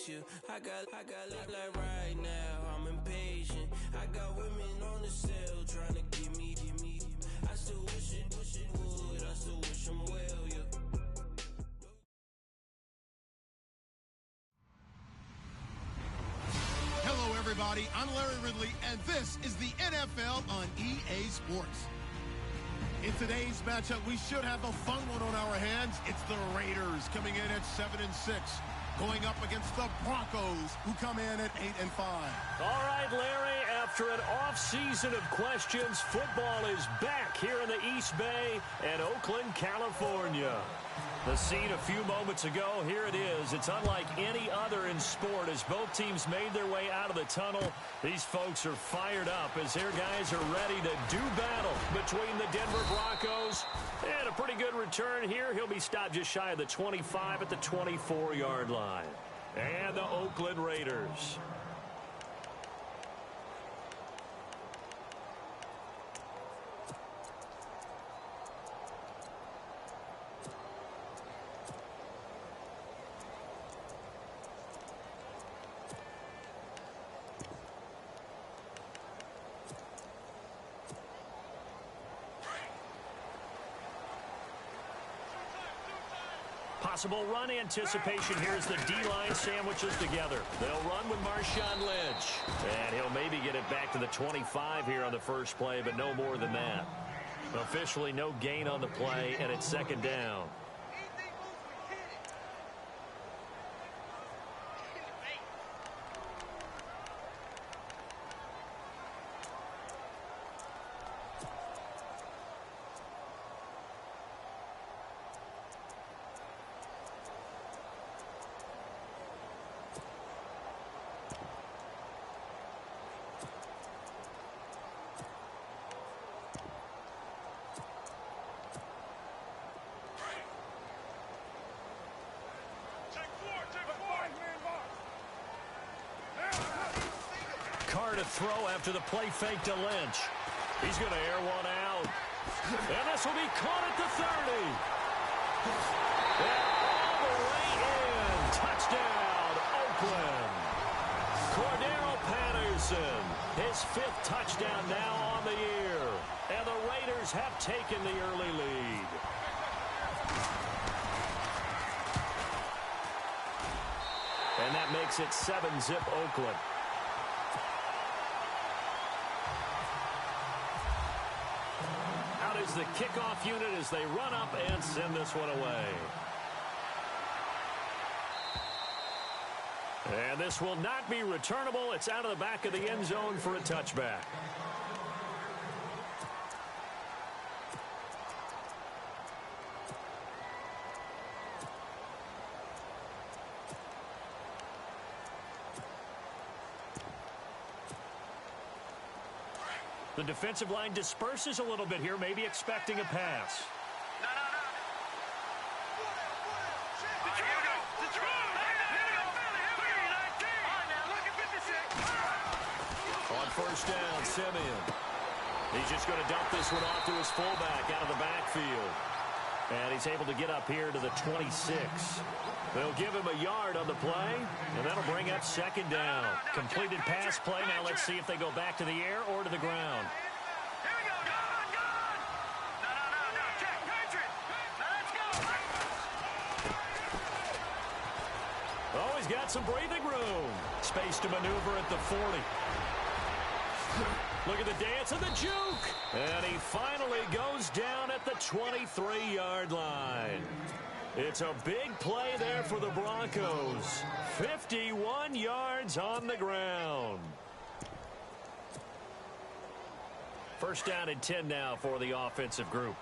with you. I got like right now, I'm impatient. I got women on the cell trying to get me. I still wish it would. I still wish I'm well, yeah. Hello, everybody. I'm Larry Ridley, and this is the NFL on EA Sports. In today's matchup, we should have a fun one on our hands. It's the Raiders coming in at 7-6, going up against the Broncos, who come in at 8-5. All right, Larry, after an off-season of questions, football is back here in the East Bay at Oakland, California. The scene a few moments ago, here it is. It's unlike any other in sport as both teams made their way out of the tunnel. These folks are fired up as their guys are ready to do battle between the Denver Broncos. And a pretty good return here. He'll be stopped just shy of the 25 at the 24-yard line. And the Oakland Raiders. Possible run anticipation here as the D-line sandwiches together. They'll run with Marshawn Lynch. And he'll maybe get it back to the 25 here on the first play, but no more than that. Officially no gain on the play, and it's second down. To throw after the play fake to Lynch. He's going to air one out. And this will be caught at the 30. And all the way in. Touchdown, Oakland. Cordero Patterson, his 5th touchdown now on the year. And the Raiders have taken the early lead. And that makes it 7-zip Oakland. Is the kickoff unit as they run up and send this one away. And this will not be returnable. It's out of the back of the end zone for a touchback. The defensive line disperses a little bit here, maybe expecting a pass. On first down, Simeon. He's just going to dump this one off to his fullback out of the backfield. And he's able to get up here to the 26. They'll give him a yard on the play, and that'll bring up second down. Completed pass play. Now let's see if they go back to the air or to the ground. Here we go. Go on. No. Check. Patriot. Now let's go. Oh, he's got some breathing room. Space to maneuver at the 40. Look at the dance and the juke. And he finally goes down at the 23-yard line. It's a big play there for the Broncos. 51 yards on the ground. First down and 10 now for the offensive group.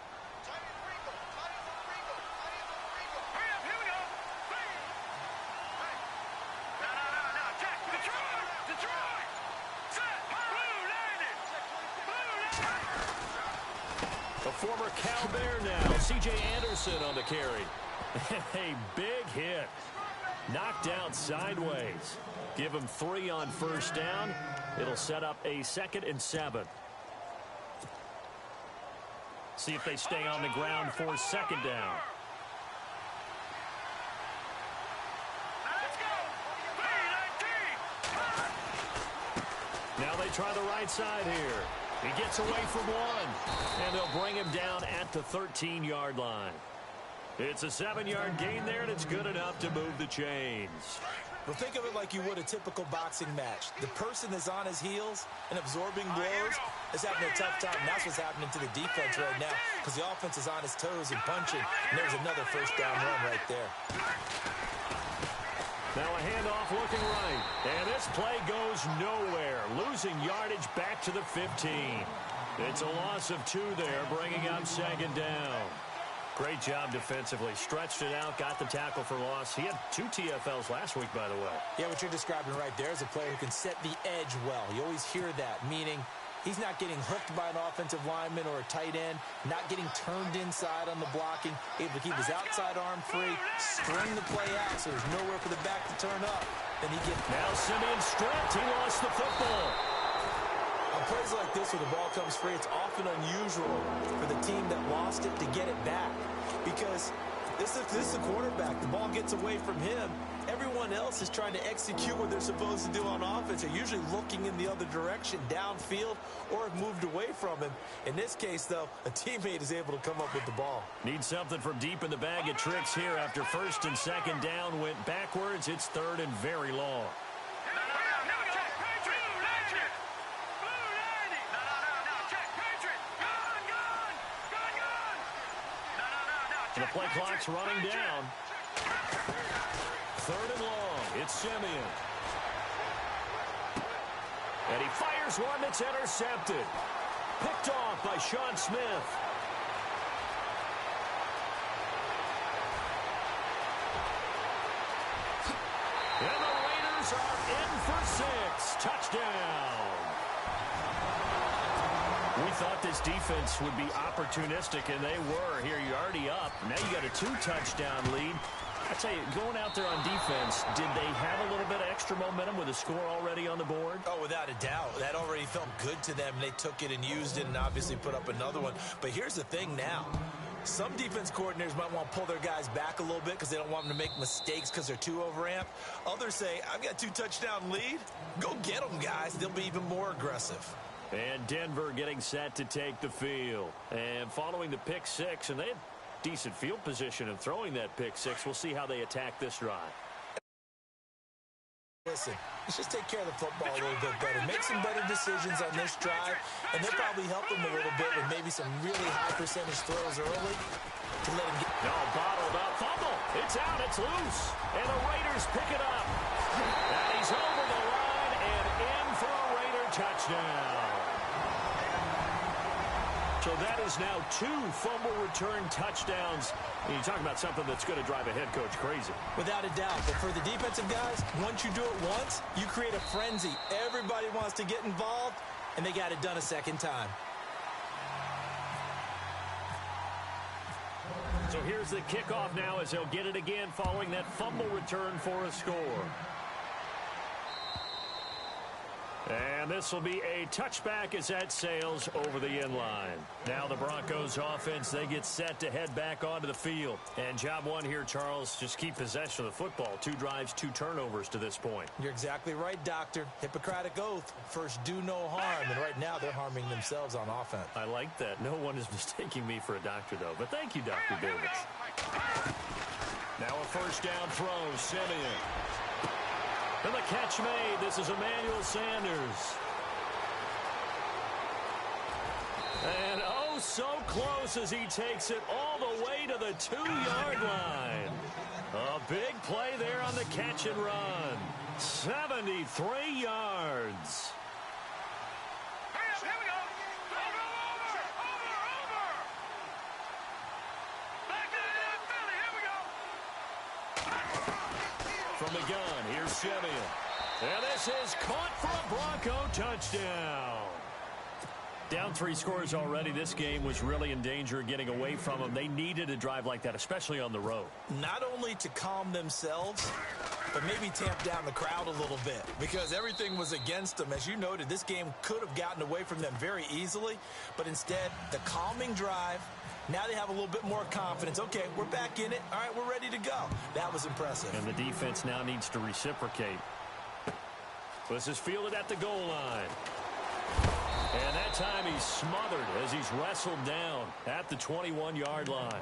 A former Cal Bear now, C.J. Anderson on the carry. A big hit. Knocked down sideways. Give him 3 on first down. It'll set up a 2nd and 7. See if they stay on the ground for second down. Let's go. try the right side here. He gets away from one, and they'll bring him down at the 13-yard line. It's a 7-yard gain there, and it's good enough to move the chains. Well, think of it like you would a typical boxing match. The person is on his heels and absorbing blows is having a tough time. And that's what's happening to the defense right now because the offense is on his toes and punching. And there's another first down run right there. Now a handoff looking right. And this play goes nowhere. Losing yardage back to the 15. It's a loss of 2 there, bringing up 2nd down. Great job defensively. Stretched it out, got the tackle for loss. He had 2 TFLs last week, by the way. Yeah, what you're describing right there is a player who can set the edge well. You always hear that, meaning he's not getting hooked by an offensive lineman or a tight end, not getting turned inside on the blocking, able to keep his outside arm free, string the play out so there's nowhere for the back to turn up. Then he gets... Now Simeon stripped. He lost the football. On plays like this where the ball comes free, it's often unusual for the team that lost it to get it back because this is the quarterback. The ball gets away from him. Everyone else is trying to execute what they're supposed to do on offense. They're usually looking in the other direction, downfield, or have moved away from him. In this case, though, a teammate is able to come up with the ball. Need something from deep in the bag of tricks here after 1st and 2nd down went backwards. It's 3rd and very long. The play clock's running down. 3rd and long. It's Simeon. And he fires one that's intercepted. Picked off by Sean Smith. And the Raiders are in for 6. Touchdown. We thought this defense would be opportunistic, and they were. Here, you're already up. Now you got a 2-touchdown lead. I tell you, going out there on defense, did they have a little bit of extra momentum with a score already on the board? Oh, without a doubt. That already felt good to them. They took it and used it and obviously put up another one. But here's the thing now. Some defense coordinators might want to pull their guys back a little bit because they don't want them to make mistakes because they're too overamped. Others say, I've got a 2-touchdown lead. Go get them, guys. They'll be even more aggressive. And Denver getting set to take the field. And following the pick 6, and they had decent field position of throwing that pick 6. We'll see how they attack this drive. Listen, let's just take care of the football a little bit better. Make some better decisions on this drive, and they'll probably help them a little bit with maybe some really high percentage throws early to let him get... No, bottled up. Fumble. It's out. It's loose. And the Raiders pick it up. And he's over the line and in for a Raider touchdown. So that is now 2 fumble return touchdowns. And you talk about something that's going to drive a head coach crazy. Without a doubt. But for the defensive guys, once you do it once, you create a frenzy. Everybody wants to get involved, and they got it done a second time. So here's the kickoff now as they'll get it again following that fumble return for a score. And this will be a touchback as that sails over the end line. Now the Broncos offense, they get set to head back onto the field. And job one here, Charles, just keep possession of the football. 2 drives, 2 turnovers to this point. You're exactly right, Doctor. Hippocratic oath. First, do no harm. And right now, they're harming themselves on offense. I like that. No one is mistaking me for a doctor, though. But thank you, Dr. Davis. Now a first down throw, Simeon. And the catch made. This is Emmanuel Sanders. And oh, so close as he takes it all the way to the 2-yard line. A big play there on the catch and run. 73 yards. Here we go. Over. Back to the Philly. Here we go. From the gun, here's Simeon. And this is caught for a Bronco touchdown. Down 3 scores already. This game was really in danger of getting away from them. They needed a drive like that, especially on the road. Not only to calm themselves, but maybe tamp down the crowd a little bit because everything was against them. As you noted, this game could have gotten away from them very easily, but instead, the calming drive, now they have a little bit more confidence. Okay, we're back in it. All right, we're ready to go. That was impressive. And the defense now needs to reciprocate. This is fielded at the goal line. And that time he's smothered as he's wrestled down at the 21-yard line.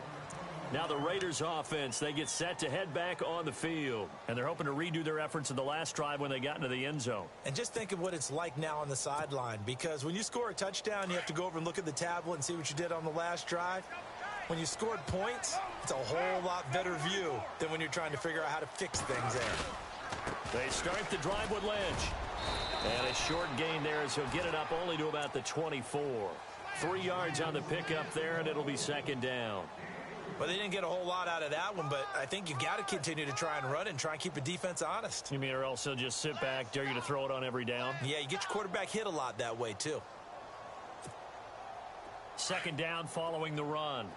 Now the Raiders offense, they get set to head back on the field. And they're hoping to redo their efforts in the last drive when they got into the end zone. And just think of what it's like now on the sideline, because when you score a touchdown, you have to go over and look at the tablet and see what you did on the last drive. When you scored points, it's a whole lot better view than when you're trying to figure out how to fix things there. They start the drive with Lynch. And a short gain there as he'll get it up only to about the 24. 3 yards on the pickup there, and it'll be second down. Well, they didn't get a whole lot out of that one, but I think you got to continue to try and run and try and keep the defense honest. You mean or else he'll just sit back, dare you to throw it on every down? Yeah, you get your quarterback hit a lot that way, too. Second down following the run.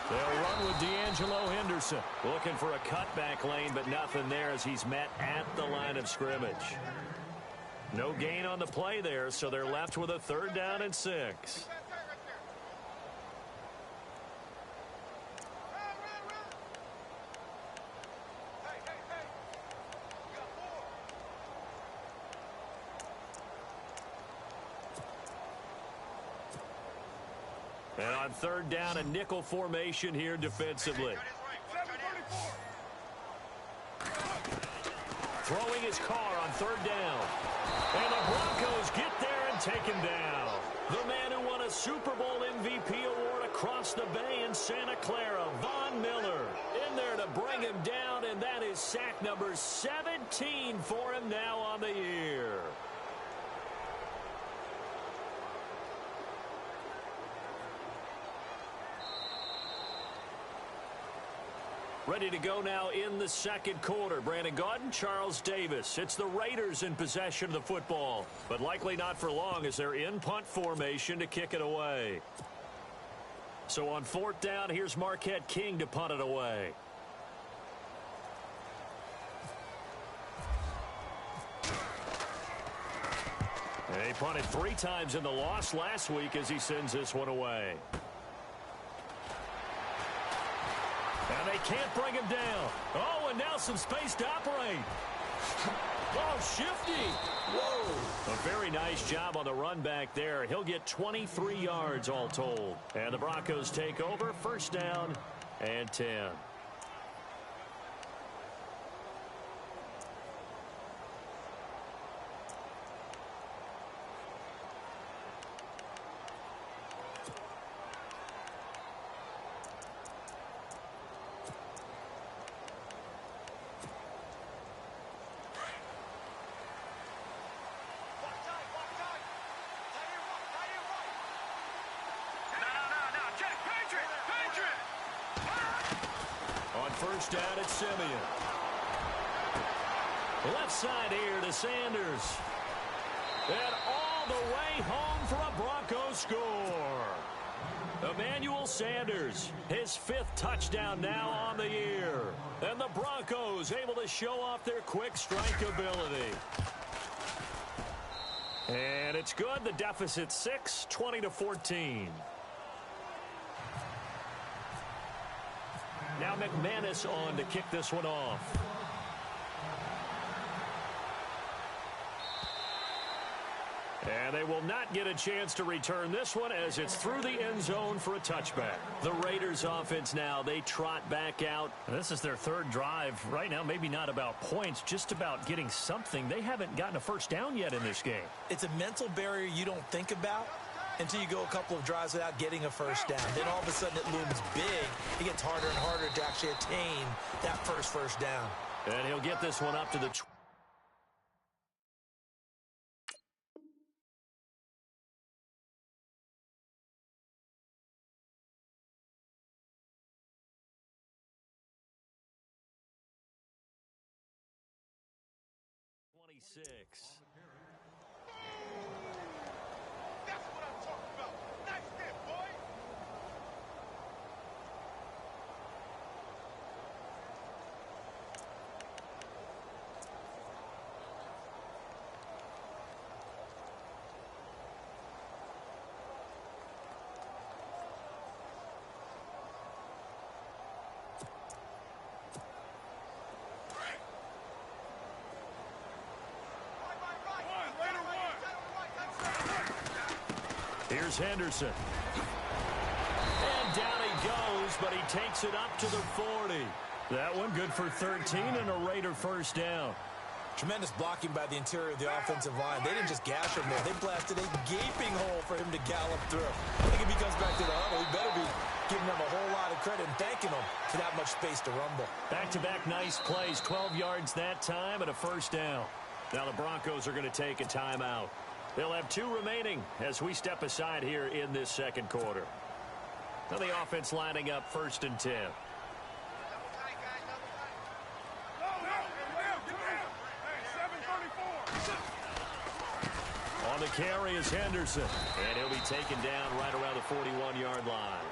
They'll run with D'Angelo Henderson. Looking for a cutback lane, but nothing there as he's met at the line of scrimmage. No gain on the play there, so they're left with a 3rd down and 6. And on 3rd down, a nickel formation here defensively. Throwing his car on 3rd down. And the Broncos get there and take him down. The man who won a Super Bowl MVP award across the bay in Santa Clara, Von Miller, in there to bring him down, and that is sack number 17 for him now on the year. Ready to go now in the second quarter. Brandon Gaudin, Charles Davis. It's the Raiders in possession of the football, but likely not for long as they're in punt formation to kick it away. So on 4th down, here's Marquette King to punt it away. He punted 3 times in the loss last week as he sends this one away. And they can't bring him down. Oh, and now some space to operate. Oh, shifty. Whoa. A very nice job on the run back there. He'll get 23 yards all told. And the Broncos take over. 1st down and 10. First down at Simeon. Left side here to Sanders. And all the way home for a Broncos score. Emmanuel Sanders, his 5th touchdown now on the year. And the Broncos able to show off their quick strike ability. And it's good. The deficit 6, 20-14. Now McManus on to kick this one off. And they will not get a chance to return this one as it's through the end zone for a touchback. The Raiders offense now, they trot back out. This is their 3rd drive. Right now, maybe not about points, just about getting something. They haven't gotten a 1st down yet in this game. It's a mental barrier you don't think about until you go a couple of drives without getting a 1st down. Then all of a sudden it looms big. It gets harder and harder to actually attain that first down. And he'll get this one up to the 26. That's what I'm talking about. Nice hit, boy. Here's Henderson. And down he goes, but he takes it up to the 40. That one good for 13 and a Raider first down. Tremendous blocking by the interior of the offensive line. They didn't just gash him there. They blasted a gaping hole for him to gallop through. I think if he comes back to the huddle, he better be giving them a whole lot of credit and thanking them for that much space to rumble. Back-to-back nice plays, 12 yards that time and a first down. Now the Broncos are going to take a timeout. They'll have 2 remaining as we step aside here in this second quarter. Now the offense lining up 1st and 10. On the carry is Henderson, and he'll be taken down right around the 41-yard line.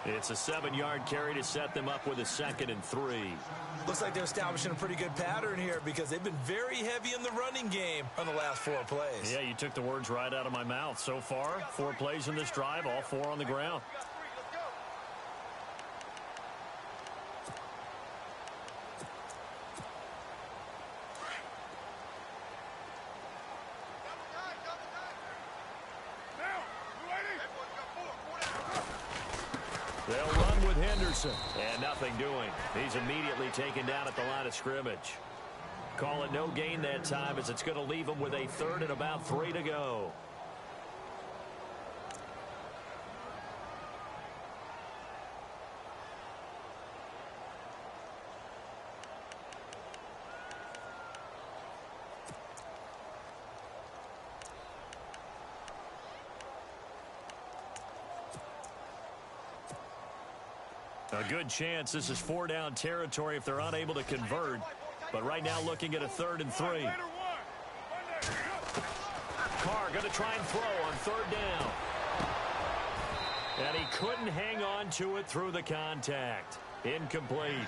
It's a 7-yard carry to set them up with a 2nd and 3. Looks like they're establishing a pretty good pattern here because they've been very heavy in the running game on the last 4 plays. Yeah, you took the words right out of my mouth. So far, 4 plays in this drive, all 4 on the ground. They'll run with Henderson, and nothing doing. He's immediately taken down at the line of scrimmage. Call it no gain that time as it's going to leave him with a 3rd and about 3 to go. A good chance this is 4-down territory if they're unable to convert. But right now looking at a 3rd and 3. Carr going to try and throw on 3rd down. And he couldn't hang on to it through the contact. Incomplete.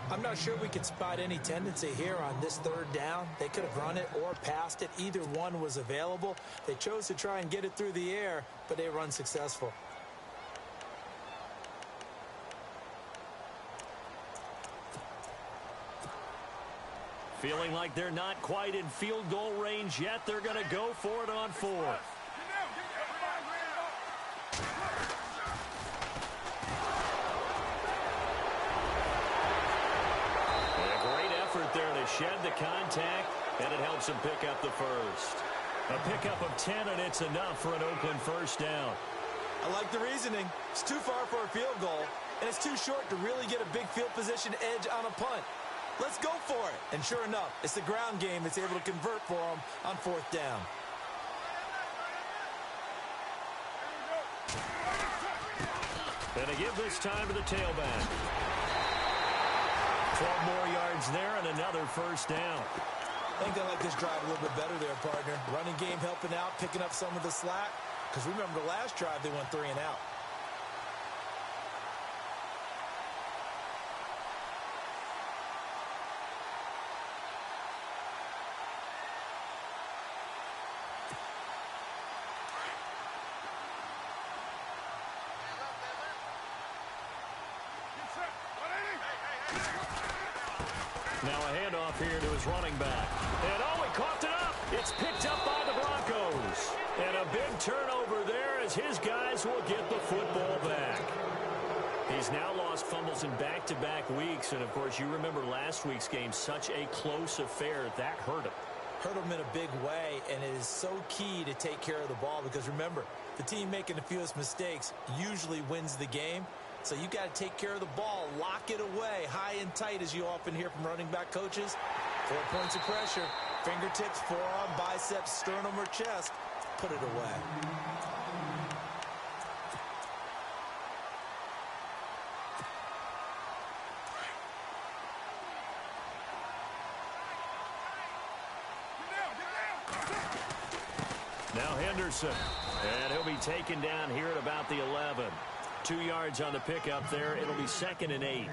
I'm not sure we could spot any tendency here on this 3rd down. They could have run it or passed it. Either one was available. They chose to try and get it through the air, but they were unsuccessful. Feeling like they're not quite in field goal range yet. They're going to go for it on 4th. A great effort there to shed the contact, and it helps him pick up the first. A pickup of 10, and it's enough for an Oakland first down. I like the reasoning. It's too far for a field goal, and it's too short to really get a big field position edge on a punt. Let's go for it. And sure enough, it's the ground game that's able to convert for them on 4th down. And they give this time to the tailback. 12 more yards there and another first down. I think I like this drive a little bit better there, partner. Running game helping out, picking up some of the slack. Because remember the last drive, they went 3 and out. Now a handoff here to his running back. And oh, he coughed it up. It's picked up by the Broncos. And a big turnover there as his guys will get the football back. He's now lost fumbles in back-to-back weeks. And, of course, you remember last week's game, such a close affair. That hurt him. Hurt him in a big way, and it is so key to take care of the ball because, remember, the team making the fewest mistakes usually wins the game. So you got to take care of the ball, lock it away, high and tight, as you often hear from running back coaches. 4 points of pressure, fingertips, forearm, biceps, sternum, or chest. Put it away. Now Henderson, and he'll be taken down here at about the 11. 2 yards on the pickup there. It'll be 2nd and 8.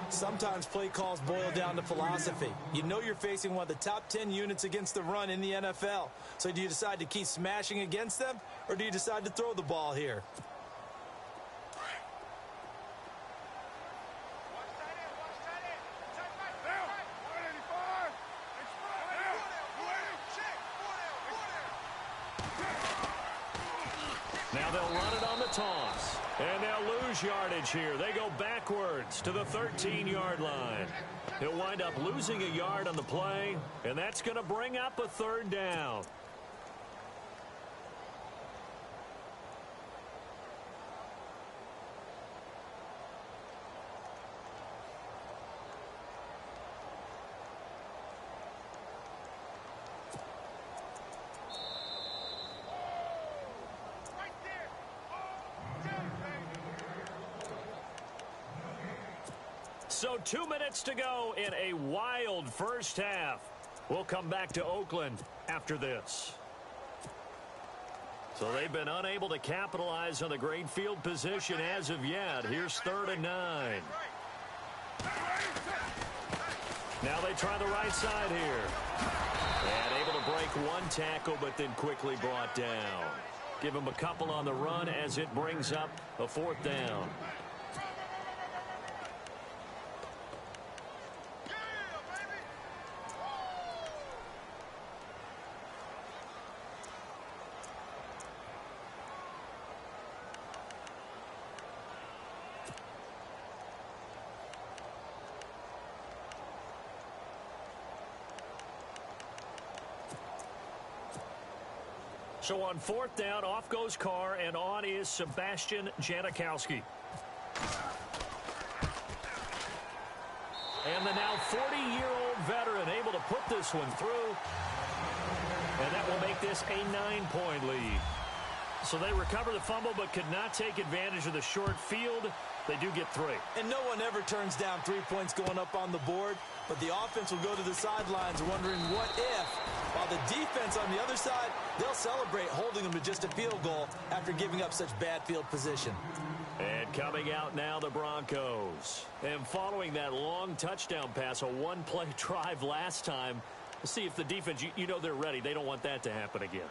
Sometimes play calls boil down to philosophy. You know you're facing one of the top 10 units against the run in the NFL. So do you decide to keep smashing against them, or do you decide to throw the ball here? they'll run it on the toss. And they'll lose yardage here. They go backwards to the 13-yard line. He'll wind up losing a yard on the play, and that's going to bring up a third down. So 2 minutes to go in a wild first half. We'll come back to Oakland after this. So they've been unable to capitalize on the great field position as of yet. Here's 3rd and 9. Now they try the right side here. And able to break one tackle, but then quickly brought down. Give them a couple on the run as it brings up a 4th down. So on 4th down, off goes Carr, and on is Sebastian Janikowski. And the now 40-year-old veteran able to put this one through. And that will make this a 9-point lead. So they recover the fumble but could not take advantage of the short field. They do get 3. And no one ever turns down 3 points going up on the board, but the offense will go to the sidelines wondering what if, while the defense on the other side, they'll celebrate holding them to just a field goal after giving up such bad field position. And coming out now, the Broncos. And following that long touchdown pass, a one-play drive last time, see if the defense, you know they're ready. They don't want that to happen again.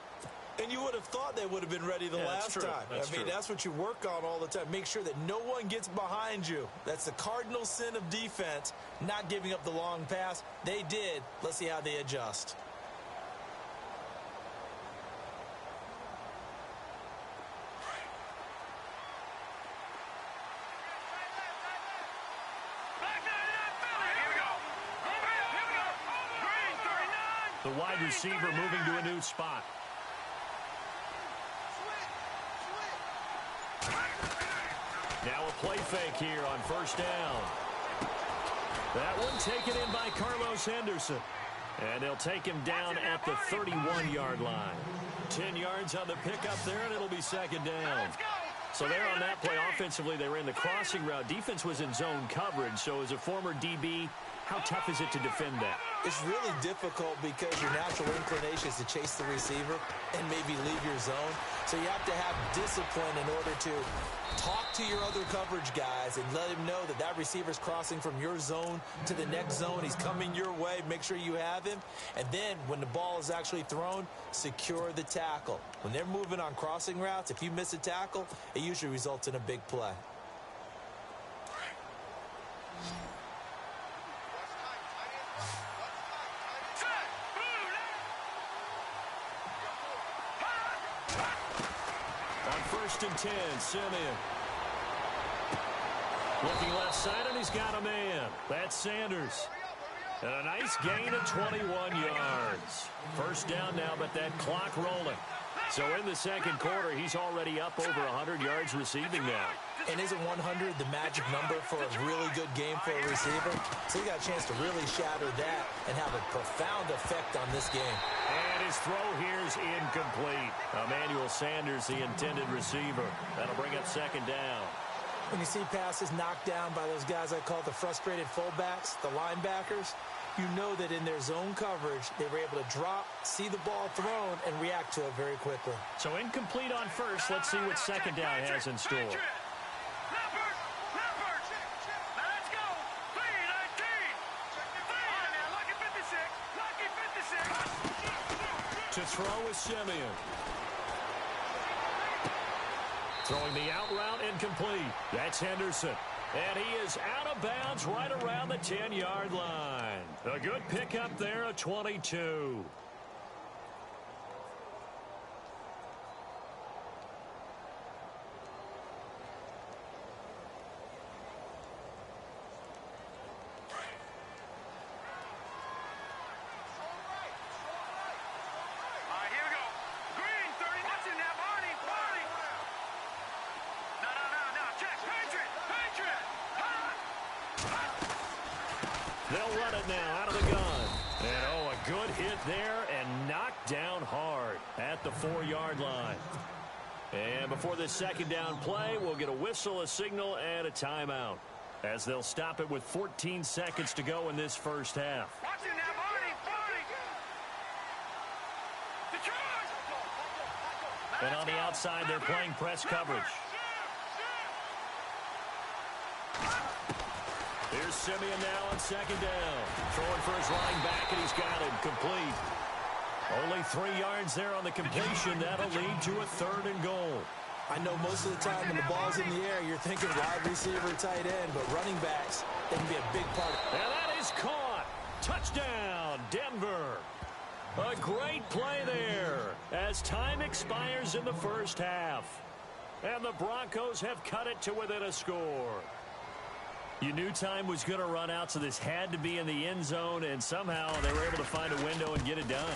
And you would have thought they would have been ready the last time. I mean, that's what you work on all the time. Make sure that no one gets behind you. That's the cardinal sin of defense, not giving up the long pass. They did. Let's see how they adjust. The wide receiver moving to a new spot. Now a play fake here on 1st down. That one taken in by Carlos Henderson. And they'll take him down at the 31-yard line. 10 yards on the pickup there, and it'll be 2nd down. So there on that play, offensively, they ran the crossing route. Defense was in zone coverage, so as a former DB, how tough is it to defend that? It's really difficult because your natural inclination is to chase the receiver and maybe leave your zone. So you have to have discipline in order to talk to your other coverage guys and let him know that that receiver's crossing from your zone to the next zone. He's coming your way. Make sure you have him. And then when the ball is actually thrown, secure the tackle. When they're moving on crossing routes, if you miss a tackle, it usually results in a big play. On 1st and 10, Simeon. Looking left side, and he's got a man. That's Sanders. And a nice gain of 21 yards. 1st down now, but that clock rolling. So in the 2nd quarter, he's already up over 100 yards receiving now. And isn't 100 the magic number for a really good game for a receiver? So he got a chance to really shatter that and have a profound effect on this game. And his throw here is incomplete. Emmanuel Sanders, the intended receiver. That'll bring up 2nd down. When you see passes knocked down by those guys I call the frustrated fullbacks, the linebackers, you know that in their zone coverage, they were able to drop, see the ball thrown, and react to it very quickly. So incomplete on 1st. Let's see what 2nd down has in store. To throw is Simeon. Throwing the out route incomplete. That's Henderson. And he is out of bounds right around the 10-yard line. A good pickup there, a 22. run it now out of the gun. And, oh, a good hit there and knocked down hard at the 4-yard line. And before this second down play, we'll get a whistle, a signal, and a timeout, as they'll stop it with 14 seconds to go in this first half. Watch it now, Barney! The charge! And on the outside, they're playing press coverage. Here's Simeon now on second down. Throwing for his running back, and he's got it complete. Only 3 yards there on the completion. That'll lead to a 3rd and goal. I know most of the time when the ball's in the air, you're thinking wide receiver, tight end, but running backs, they can be a big part. And that is caught. Touchdown, Denver. A great play there as time expires in the first half. And the Broncos have cut it to within a score. You knew time was going to run out, so this had to be in the end zone, and somehow they were able to find a window and get it done.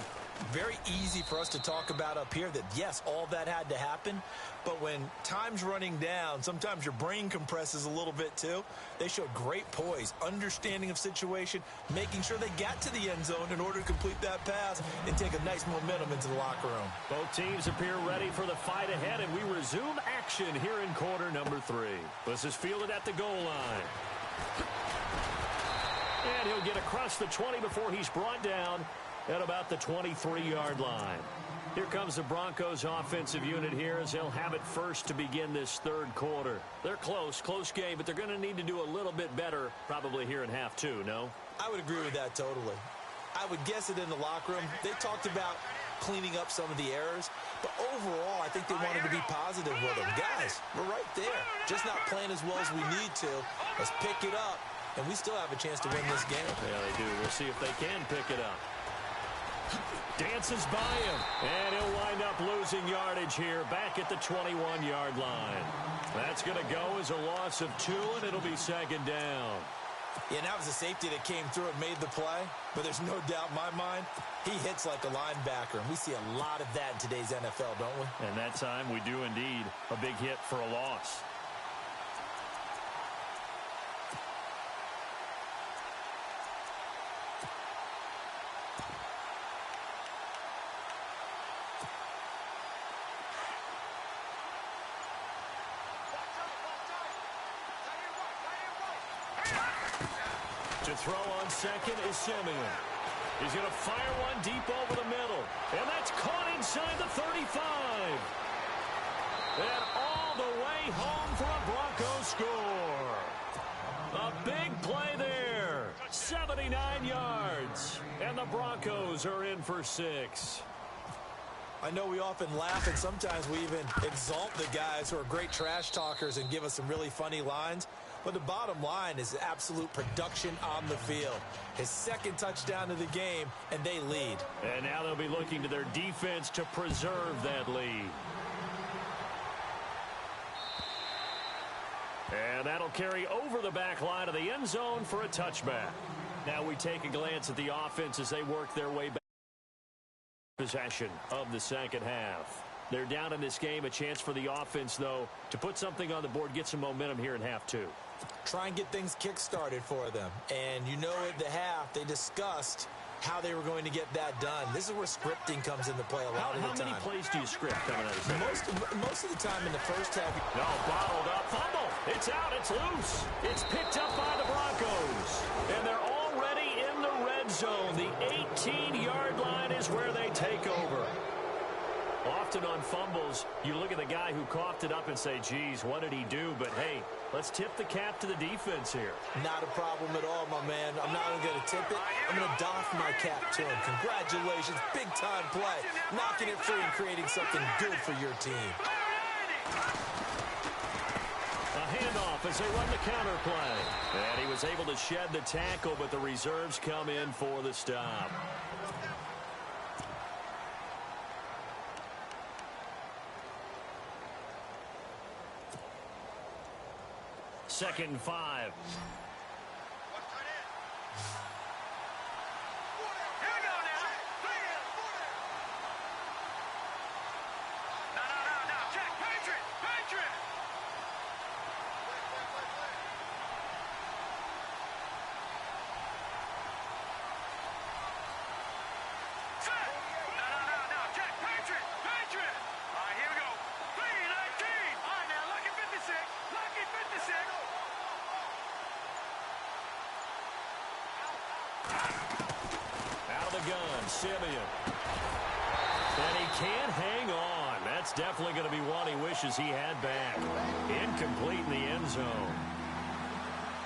Very easy for us to talk about up here that, yes, all that had to happen. But when time's running down, sometimes your brain compresses a little bit too. They showed great poise, understanding of situation, making sure they got to the end zone in order to complete that pass and take a nice momentum into the locker room. Both teams appear ready for the fight ahead, and we resume action here in quarter number 3. This is fielded at the goal line. And he'll get across the 20 before he's brought down at about the 23-yard line. Here comes the Broncos offensive unit here as they'll have it first to begin this 3rd quarter. They're close game, but they're going to need to do a little bit better probably here in half 2, no? I would agree with that totally. I would guess it in the locker room. They talked about cleaning up some of the errors, but overall, I think they wanted to be positive with them. Guys, we're right there. Just not playing as well as we need to. Let's pick it up, and we still have a chance to win this game. Yeah, they do. We'll see if they can pick it up. Dances by him, and he'll wind up losing yardage here back at the 21-yard line. That's going to go as a loss of 2, and it'll be 2nd down. Yeah, and that was a safety that came through and made the play, but there's no doubt in my mind, he hits like a linebacker, and we see a lot of that in today's NFL, don't we? And that time we do indeed. A big hit for a loss. To throw on second is Simeon. He's going to fire one deep over the middle. And that's caught inside the 35. And all the way home for a Broncos score. A big play there. 79 yards. And the Broncos are in for 6. I know we often laugh, and sometimes we even exalt the guys who are great trash talkers and give us some really funny lines. But the bottom line is absolute production on the field. His 2nd touchdown of the game, and they lead. And now they'll be looking to their defense to preserve that lead. And that'll carry over the back line of the end zone for a touchback. Now we take a glance at the offense as they work their way back. Possession of the second half. They're down in this game. A chance for the offense, though, to put something on the board, get some momentum here in half 2. Try and get things kick-started for them. And you know at the half, they discussed how they were going to get that done. This is where scripting comes into play a lot of the time. How many plays do you script coming out of this? Most of the time in the first half. No, bottled up. Fumble. It's out. It's loose. It's picked up by the Broncos. And they're already in the red zone. The 18-yard line is where they take over. Often on fumbles, you look at the guy who coughed it up and say, geez, what did he do? But, hey, let's tip the cap to the defense here. Not a problem at all, my man. I'm not only going to tip it, I'm going to doff my cap to him. Congratulations, big-time play. Knocking it free and creating something good for your team. A handoff as they run the counter play. And he was able to shed the tackle, but the reserves come in for the stop. Second and 5. Simeon. And he can't hang on. That's definitely going to be one he wishes he had back. Incomplete in the end zone.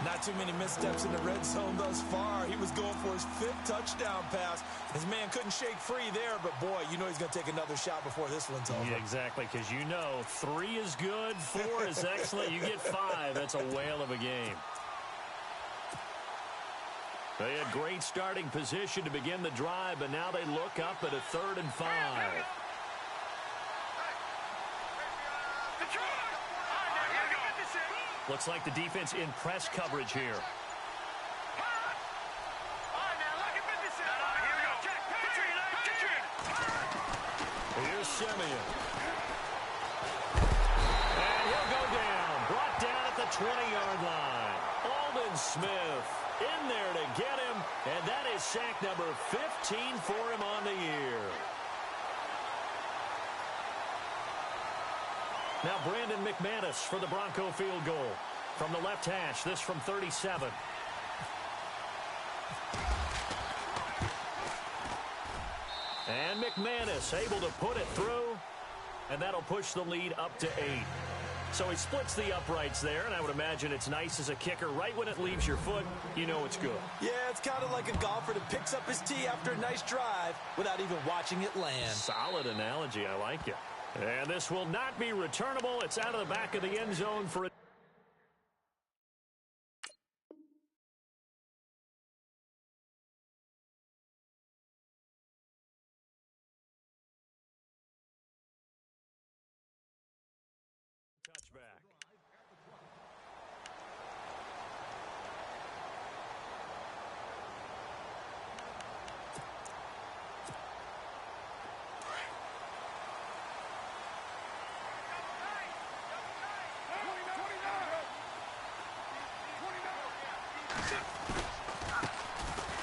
Not too many missteps in the red zone thus far. He was going for his 5th touchdown pass. His man couldn't shake free there, but boy, you know he's going to take another shot before this one's over. Yeah, exactly, because you know 3 is good, 4 is excellent. You get 5. That's a whale of a game. They had great starting position to begin the drive, but now they look up at a 3rd and 5. Looks like the defense in press coverage here. Here's Simeon. And he'll go down. Brought down at the 20-yard line. Aldon Smith in there to get him, and that is sack number 15 for him on the year. Now Brandon McManus for the Bronco field goal. From the left hash, this from 37. And McManus able to put it through, and that'll push the lead up to 8. So he splits the uprights there, and I would imagine it's nice as a kicker. Right when it leaves your foot, you know it's good. Yeah, it's kind of like a golfer that picks up his tee after a nice drive without even watching it land. Solid analogy. I like it. And this will not be returnable. It's out of the back of the end zone for a touchback.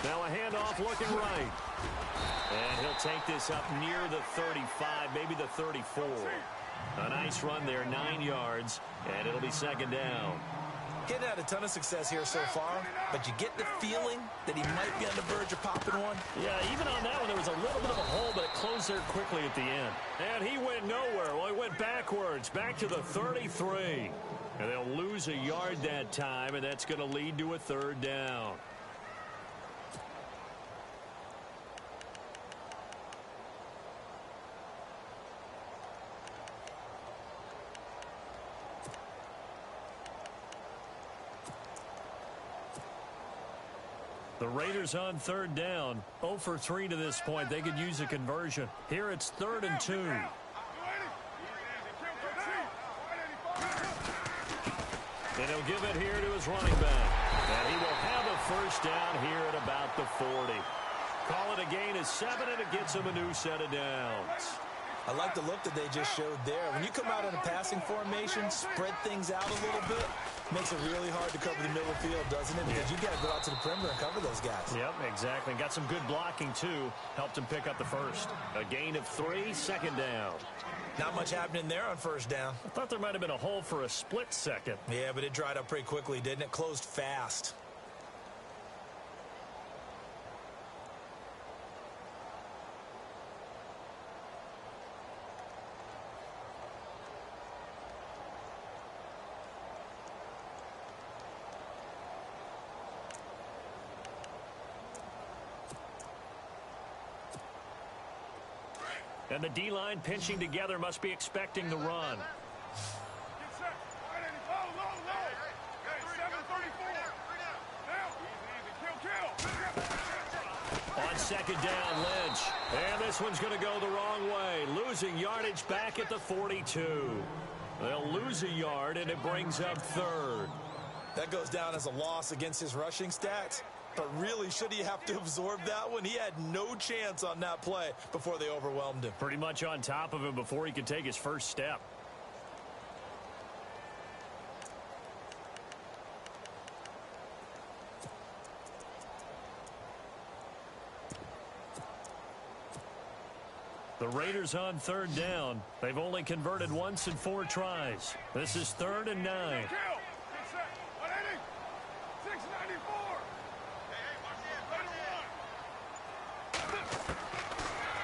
Now a handoff looking right. And he'll take this up near the 35, maybe the 34. A nice run there, 9 yards, and it'll be 2nd down. Getting had a ton of success here so far, but you get the feeling that he might be on the verge of popping one. Yeah, even on that one, there was a little bit of a hole, but it closed there quickly at the end. And he went nowhere. Well, he went backwards, back to the 33. And they'll lose a yard that time, and that's going to lead to a 3rd down. The Raiders on 3rd down. 0 for 3 to this point. They could use a conversion. Here it's 3rd and 2. And he'll give it here to his running back. And he will have a 1st down here at about the 40. Call it a gain of 7, and it gets him a new set of downs. I like the look that they just showed there. When you come out in a passing formation, spread things out a little bit, makes it really hard to cover the middle of the field, doesn't it? Because you got to go out to the perimeter and cover those guys. Yep, exactly. Got some good blocking, too. Helped him pick up the 1st. A gain of 3, 2nd down. Not much happening there on 1st down. I thought there might have been a hole for a split second. Yeah, but it dried up pretty quickly, didn't it? Closed fast. And the D-line pinching together must be expecting the run. On 2nd down, Lynch. And this one's going to go the wrong way. Losing yardage back at the 42. They'll lose a yard, and it brings up 3rd. That goes down as a loss against his rushing stats. But really, should he have to absorb that one? He had no chance on that play before they overwhelmed him. Pretty much on top of him before he could take his 1st step. The Raiders on 3rd down. They've only converted once in 4 tries. This is 3rd and 9.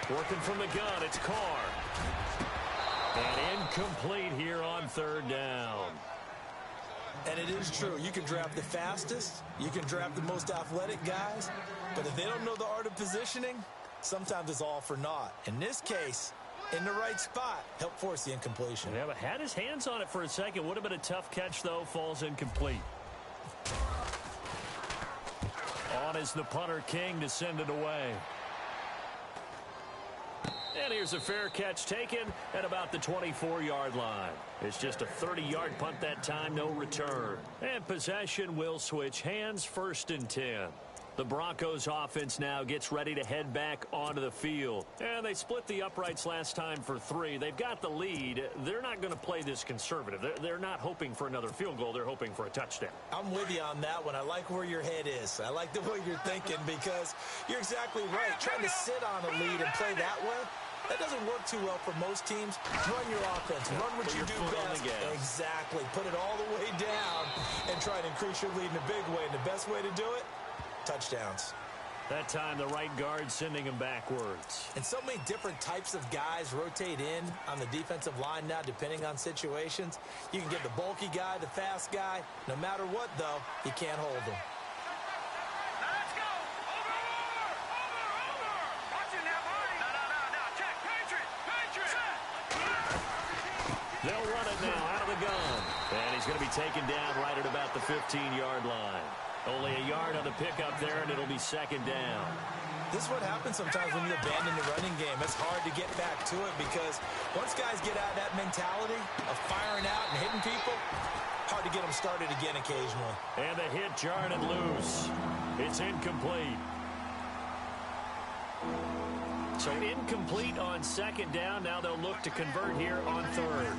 Working from the gun, it's Carr. And incomplete here on third down. And it is true. You can draft the fastest. You can draft the most athletic guys. But if they don't know the art of positioning, sometimes it's all for naught. In this case, in the right spot, help force the incompletion. Yeah, but had his hands on it for a second. Would have been a tough catch, though. Falls incomplete. On is the punter, King, to send it away. And here's a fair catch taken at about the 24-yard line. It's just a 30-yard punt that time, no return. And possession will switch hands, 1st and 10. The Broncos offense now gets ready to head back onto the field. And they split the uprights last time for 3. They've got the lead. They're not going to play this conservative. They're not hoping for another field goal. They're hoping for a touchdown. I'm with you on that one. I like where your head is. I like the way you're thinking because you're exactly right. Trying to sit on a lead and play that way, that doesn't work too well for most teams. Run your offense. Run what you do best. Exactly. Put it all the way down and try to increase your lead in a big way. And the best way to do it, touchdowns. That time the right guard sending him backwards. And so many different types of guys rotate in on the defensive line now depending on situations. You can get the bulky guy, the fast guy. No matter what, though, you can't hold them. Now let's go. Over. Watch it now, buddy. No. Check. Patriot. They'll run it now out of the gun. And he's going to be taken down right at about the 15-yard line. Only a yard on the pickup there, and it'll be 2nd down. This is what happens sometimes when you abandon the running game. It's hard to get back to it because once guys get out of that mentality of firing out and hitting people, hard to get them started again occasionally. And the hit jarred it loose. It's incomplete. So incomplete on 2nd down. Now they'll look to convert here on 3rd.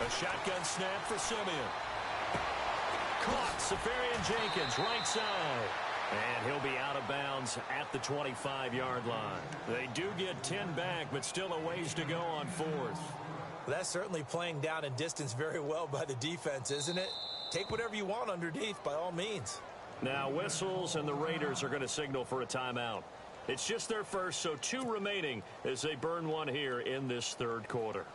A shotgun snap for Simeon. Caught. Safarian-Jenkins, right side. And he'll be out of bounds at the 25-yard line. They do get 10 back, but still a ways to go on 4th. Well, that's certainly playing down in distance very well by the defense, isn't it? Take whatever you want underneath, by all means. Now whistles, and the Raiders are going to signal for a timeout. It's just their first, so 2 remaining as they burn one here in this 3rd quarter.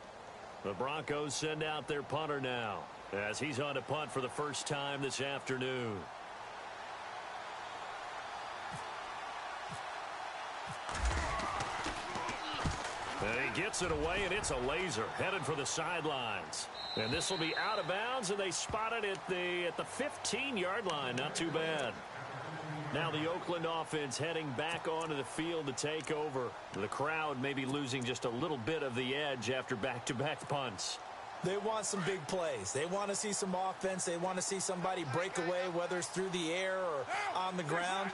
The Broncos send out their punter now as he's on to punt for the first time this afternoon. And he gets it away, and it's a laser headed for the sidelines. And this will be out of bounds, and they spot it at the 15-yard line. Not too bad. Now the Oakland offense heading back onto the field to take over. The crowd may be losing just a little bit of the edge after back-to-back punts. They want some big plays. They want to see some offense. They want to see somebody break away, whether it's through the air or on the ground.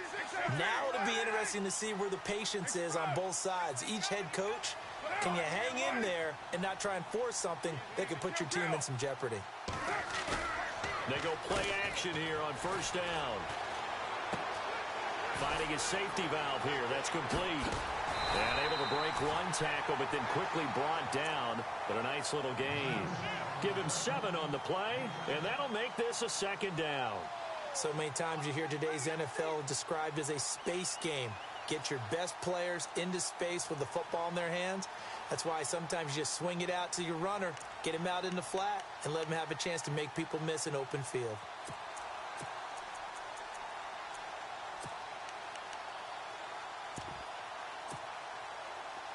Now it'll be interesting to see where the patience is on both sides. Each head coach, can you hang in there and not try and force something that could put your team in some jeopardy? They go play action here on 1st down. Finding his safety valve here. That's complete. And able to break one tackle, but then quickly brought down. But a nice little gain. Give him 7 on the play, and that'll make this a 2nd down. So many times you hear today's NFL described as a space game. Get your best players into space with the football in their hands. That's why sometimes you just swing it out to your runner, get him out in the flat, and let him have a chance to make people miss an open field.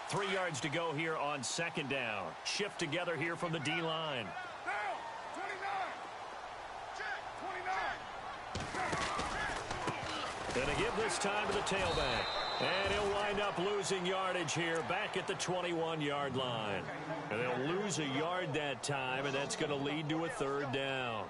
Three yards to go here on 2nd down. Shift together here from the D-line. Down, 29. Check, 29. And a give this time to the tailback. And he'll wind up losing yardage here back at the 21-yard line. And they'll lose a yard that time, and that's going to lead to a 3rd down.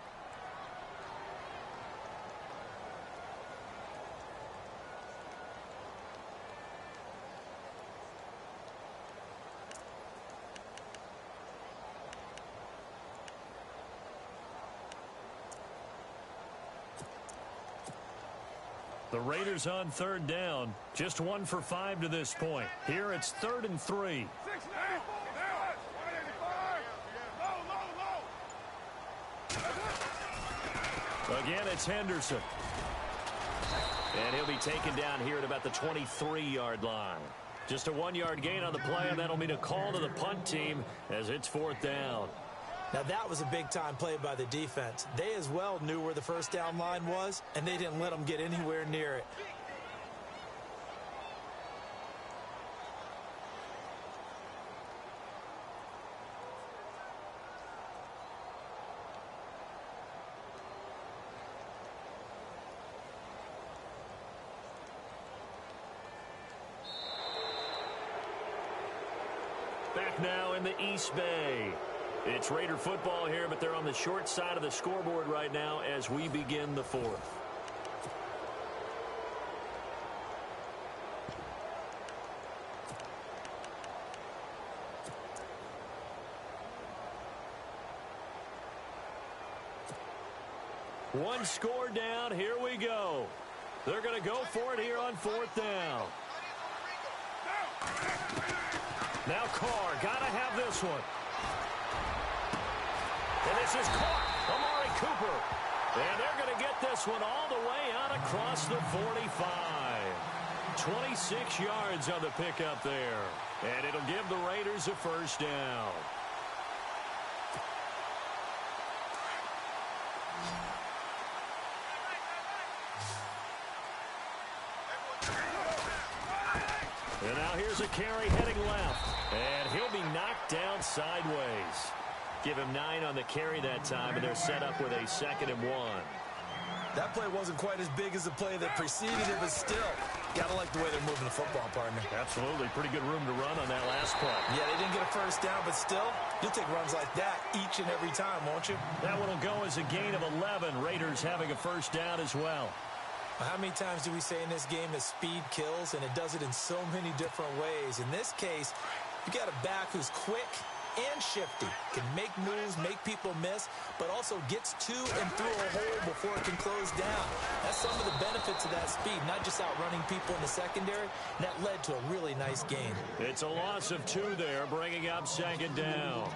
The Raiders on 3rd down. Just 1 for 5 to this point. Here it's 3rd and 3. 6 now. 185. Low. Again, it's Henderson. And he'll be taken down here at about the 23-yard line. Just a 1-yard gain on the play, and that'll mean a call to the punt team as it's 4th down. Now, that was a big-time play by the defense. They as well knew where the first down line was, and they didn't let them get anywhere near it. Back now in the East Bay. It's Raider football here, but they're on the short side of the scoreboard right now as we begin the 4th. One score down. Here we go. They're going to go for it here on 4th down. Now Carr, got to have this one. And this is caught. Amari Cooper. And they're going to get this one all the way out across the 45. 26 yards on the pickup there. And it'll give the Raiders a first down. And now here's a carry heading left. And he'll be knocked down sideways. Give him 9 on the carry that time, and they're set up with a 2nd and 1. That play wasn't quite as big as the play that preceded it, but still, got to like the way they're moving the football, partner. Absolutely. Pretty good room to run on that last play. Yeah, they didn't get a first down, but still, you'll take runs like that each and every time, won't you? That one will go as a gain of 11. Raiders having a first down as well. How many times do we say in this game that speed kills, and it does it in so many different ways? In this case, you got a back who's quick and shifty, can make moves, make people miss, but also gets to and through a hole before it can close down. That's some of the benefits of that speed, not just outrunning people in the secondary. And that led to a really nice gain. It's a loss of 2 there, bringing up 2nd down.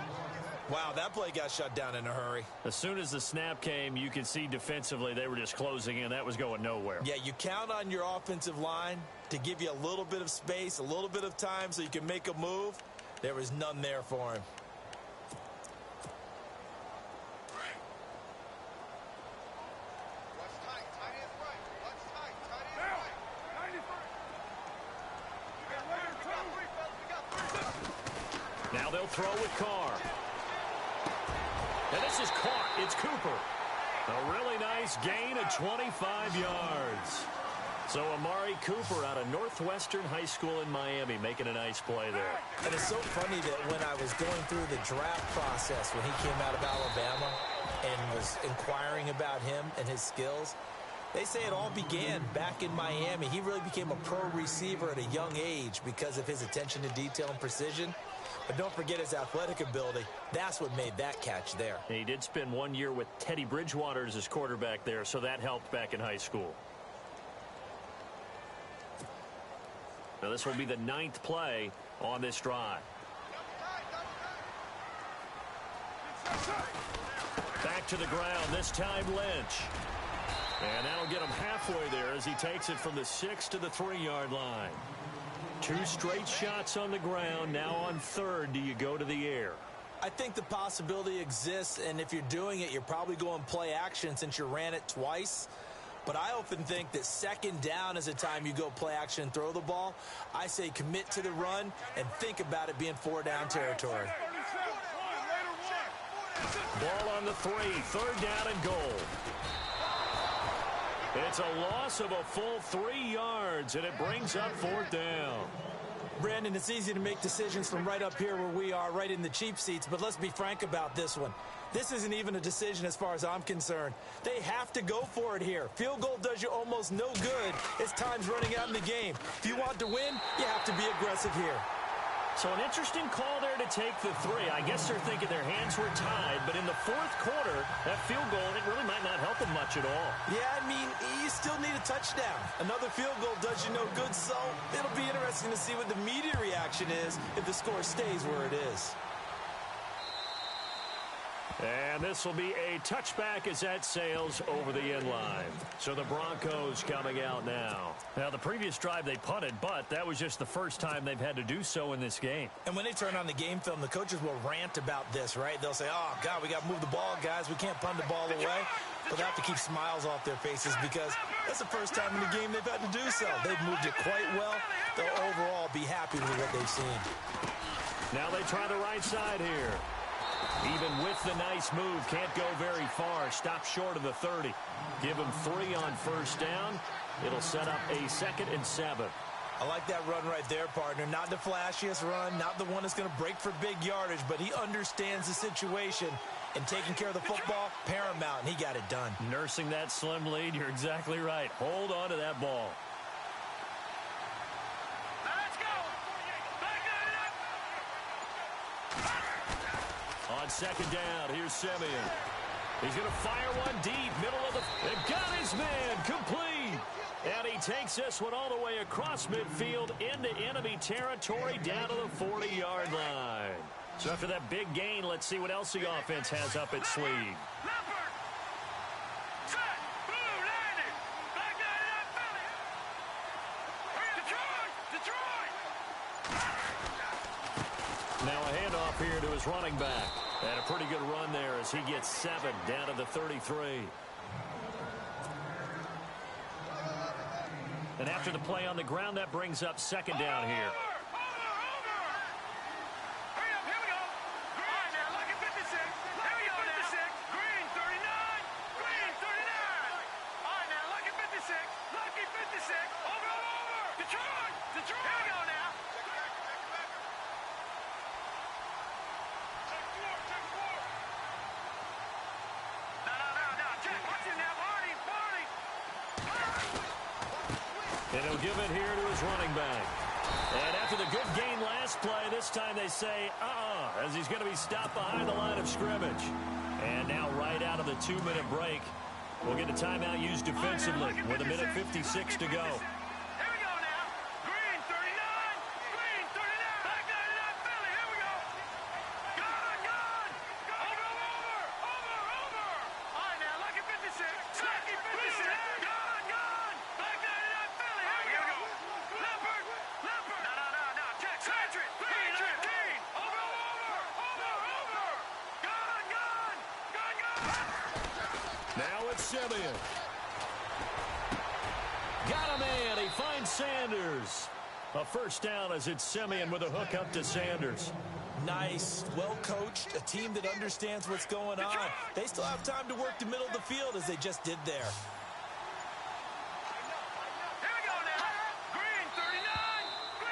Wow, that play got shut down in a hurry. As soon as the snap came, you could see defensively they were just closing in. That was going nowhere. Yeah, you count on your offensive line to give you a little bit of space, a little bit of time so you can make a move. There was none there for him. Now they'll throw with Carr. And this is caught. It's Cooper. A really nice gain of 25 yards. So Amari Cooper out of Northwestern High School in Miami making a nice play there. And it's so funny that when I was going through the draft process when he came out of Alabama and was inquiring about him and his skills, they say it all began back in Miami. He really became a pro receiver at a young age because of his attention to detail and precision. But don't forget his athletic ability. That's what made that catch there. He did spend 1 year with Teddy Bridgewater as his quarterback there, so that helped back in high school. Now this will be the 9th play on this drive. Back to the ground, this time Lynch. And that'll get him halfway there as he takes it from the 6 to the 3-yard line. 2 straight shots on the ground. Now on 3rd, do you go to the air? I think the possibility exists, and if you're doing it, you're probably going play action since you ran it twice. But I often think that 2nd down is the time you go play action and throw the ball. I say commit to the run and think about it being 4-down territory. Ball on the 3, 3rd down and goal. It's a loss of a full 3 yards, and it brings up 4th down. Brandon, it's easy to make decisions from right up here where we are, right in the cheap seats, but let's be frank about this one. This isn't even a decision as far as I'm concerned. They have to go for it here. Field goal does you almost no good as time's running out in the game. If you want to win, you have to be aggressive here. So an interesting call there to take the 3. I guess they're thinking their hands were tied, but in the 4th quarter, that field goal, it really might not help them much at all. Yeah, I mean, you still need a touchdown. Another field goal does you no good, so it'll be interesting to see what the media reaction is if the score stays where it is. And this will be a touchback as that sails over the end line. So the Broncos coming out now. Now, the previous drive they punted, but that was just the first time they've had to do so in this game. And when they turn on the game film, the coaches will rant about this, right? They'll say, oh, God, we got to move the ball, guys. We can't punt the ball away. But they have to keep smiles off their faces because that's the first time in the game they've had to do so. They've moved it quite well. They'll overall be happy with what they've seen. Now they try the right side here. Even with the nice move, can't go very far. Stop short of the 30. Give him 3 on first down. It'll set up a 2nd and 7. I like that run right there, partner. Not the flashiest run, not the one that's going to break for big yardage, but he understands the situation, and taking care of the football, paramount, and he got it done. Nursing that slim lead, you're exactly right. Hold on to that ball. Let's go. On 2nd down, here's Simeon. He's going to fire one deep, middle of the... And got his man, complete. And he takes this one all the way across midfield into enemy territory down to the 40-yard line. So after that big gain, let's see what else the offense has up its sleeve. Now a handoff here to his running back. And a pretty good run there as he gets 7 down to the 33. And after the play on the ground, that brings up 2nd down here. And he'll give it here to his running back. And after the good gain last play, this time they say, as he's going to be stopped behind the line of scrimmage. And now right out of the 2-minute break, we'll get a timeout used defensively with 1:56 to go. Now it's Simeon. Got a man. He finds Sanders. A first down as it's Simeon with a hook up to Sanders. Nice, well coached, a team that understands what's going on. They still have time to work the middle of the field as they just did there.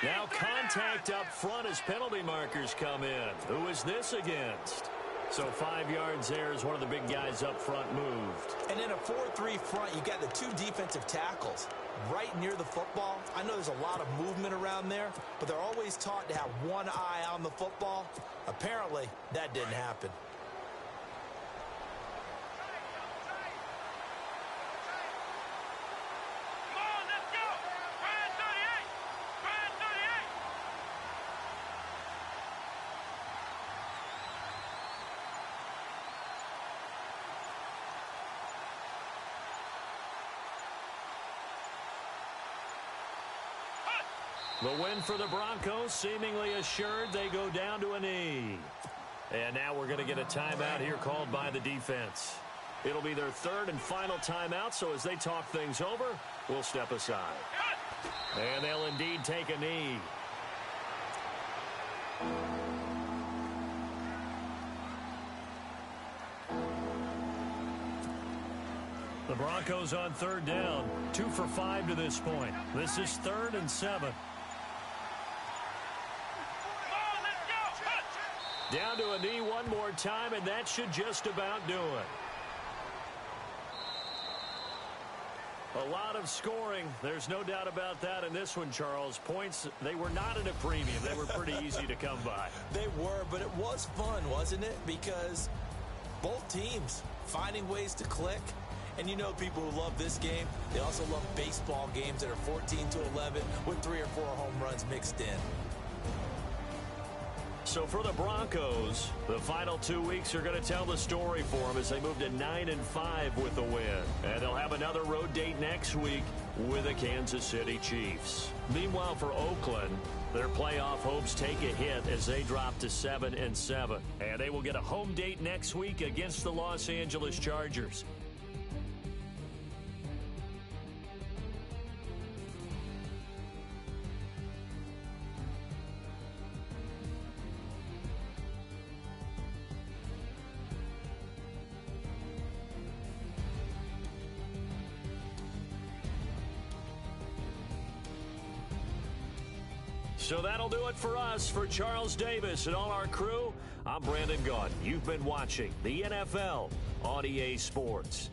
Now contact up front as penalty markers come in. Who is this against? So 5 yards there as one of the big guys up front moved. And in a 4-3 front, you got the 2 defensive tackles right near the football. I know there's a lot of movement around there, but they're always taught to have one eye on the football. Apparently, that didn't happen. The win for the Broncos, seemingly assured. They go down to a knee. And now we're going to get a timeout here called by the defense. It'll be their 3rd and final timeout, so as they talk things over, we'll step aside. And they'll indeed take a knee. The Broncos on 3rd down, 2 for 5 to this point. This is 3rd and 7. Down to a knee one more time, and that should just about do it. A lot of scoring. There's no doubt about that in this one, Charles. Points, they were not at a premium. They were pretty easy to come by. They were, but it was fun, wasn't it? Because both teams finding ways to click. And you know people who love this game, they also love baseball games that are 14-11 with 3 or 4 home runs mixed in. So for the Broncos, the final 2 weeks are going to tell the story for them as they move to 9-5 with a win. And they'll have another road date next week with the Kansas City Chiefs. Meanwhile, for Oakland, their playoff hopes take a hit as they drop to 7-7. And they will get a home date next week against the Los Angeles Chargers. So that'll do it for us. For Charles Davis and all our crew, I'm Brandon Gaudin. You've been watching the NFL on EA Sports.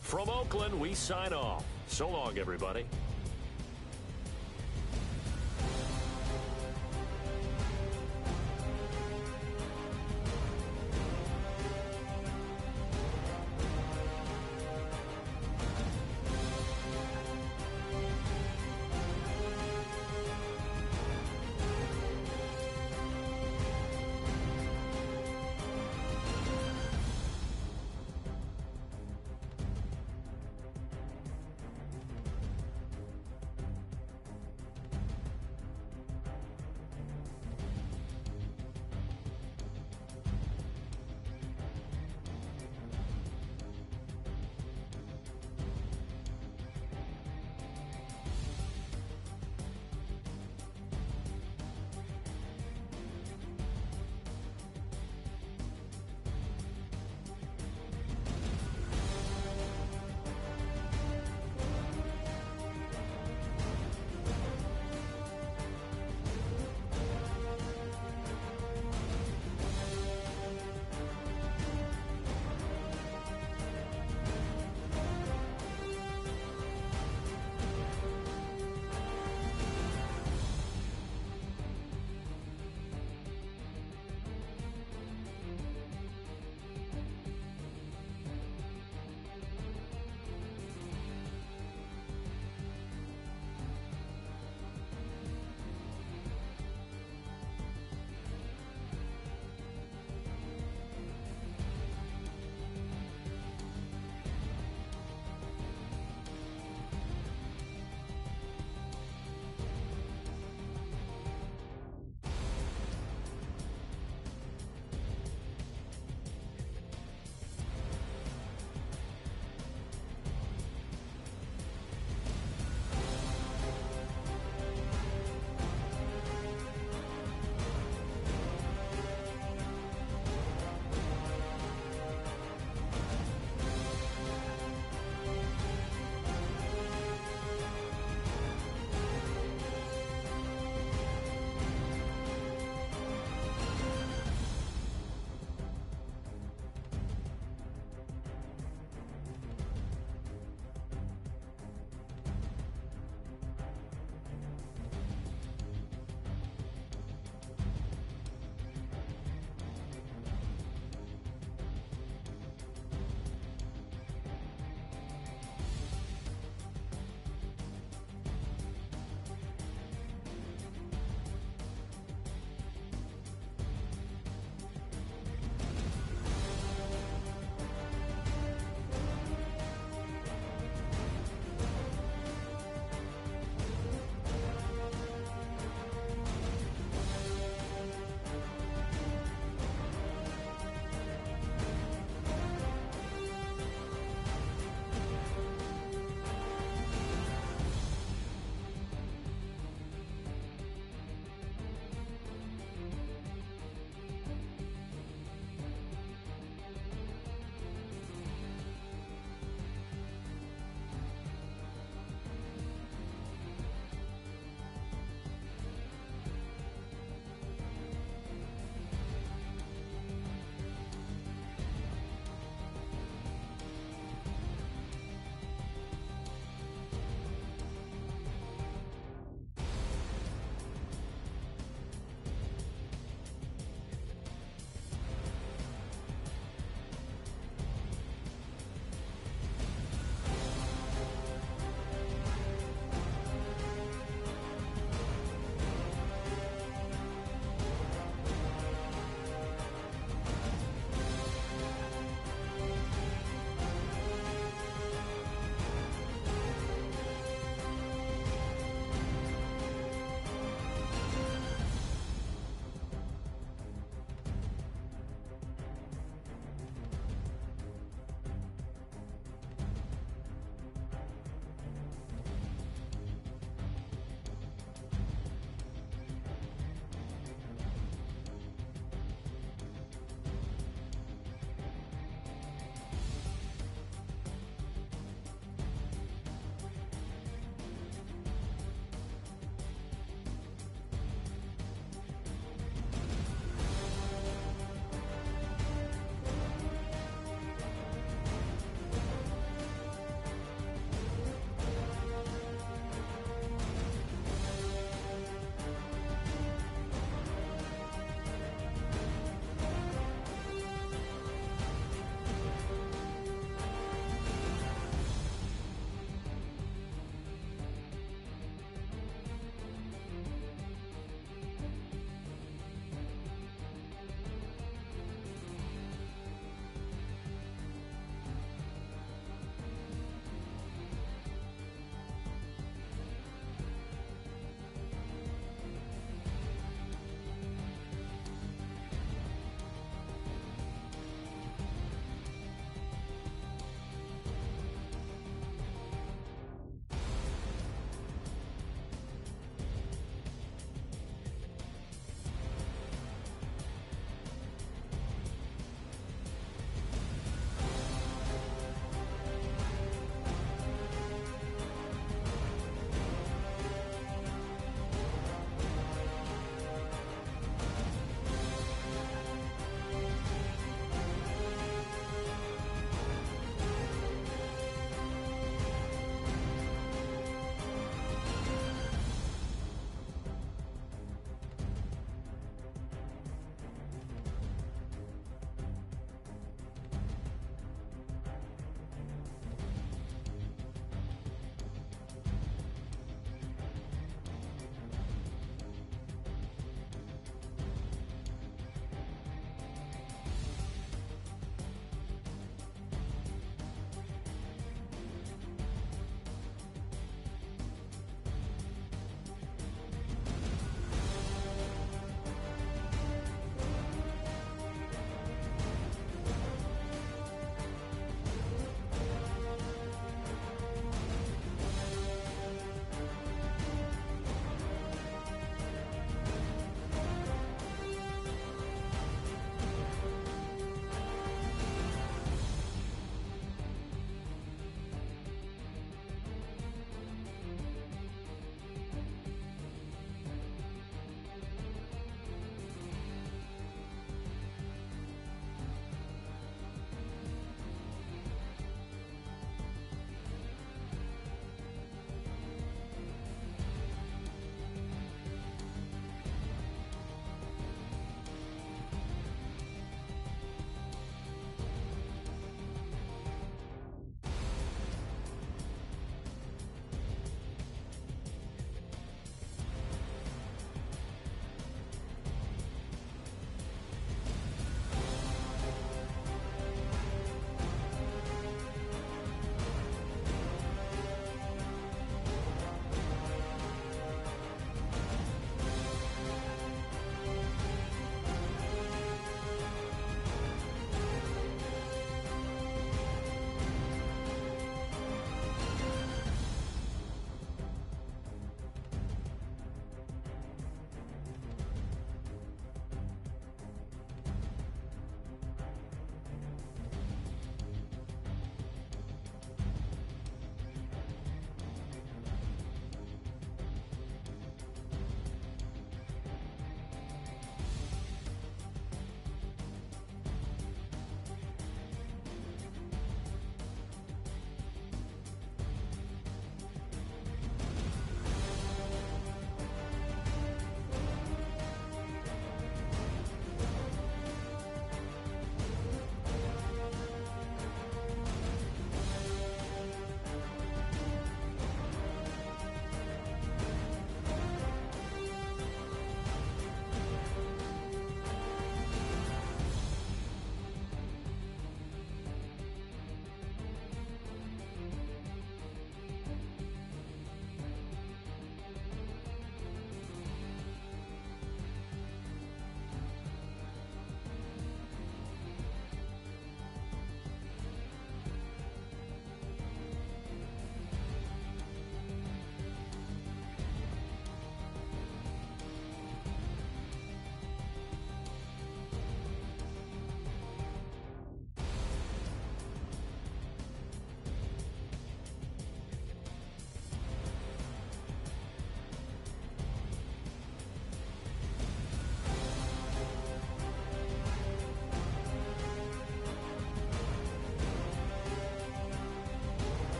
From Oakland, we sign off. So long, everybody.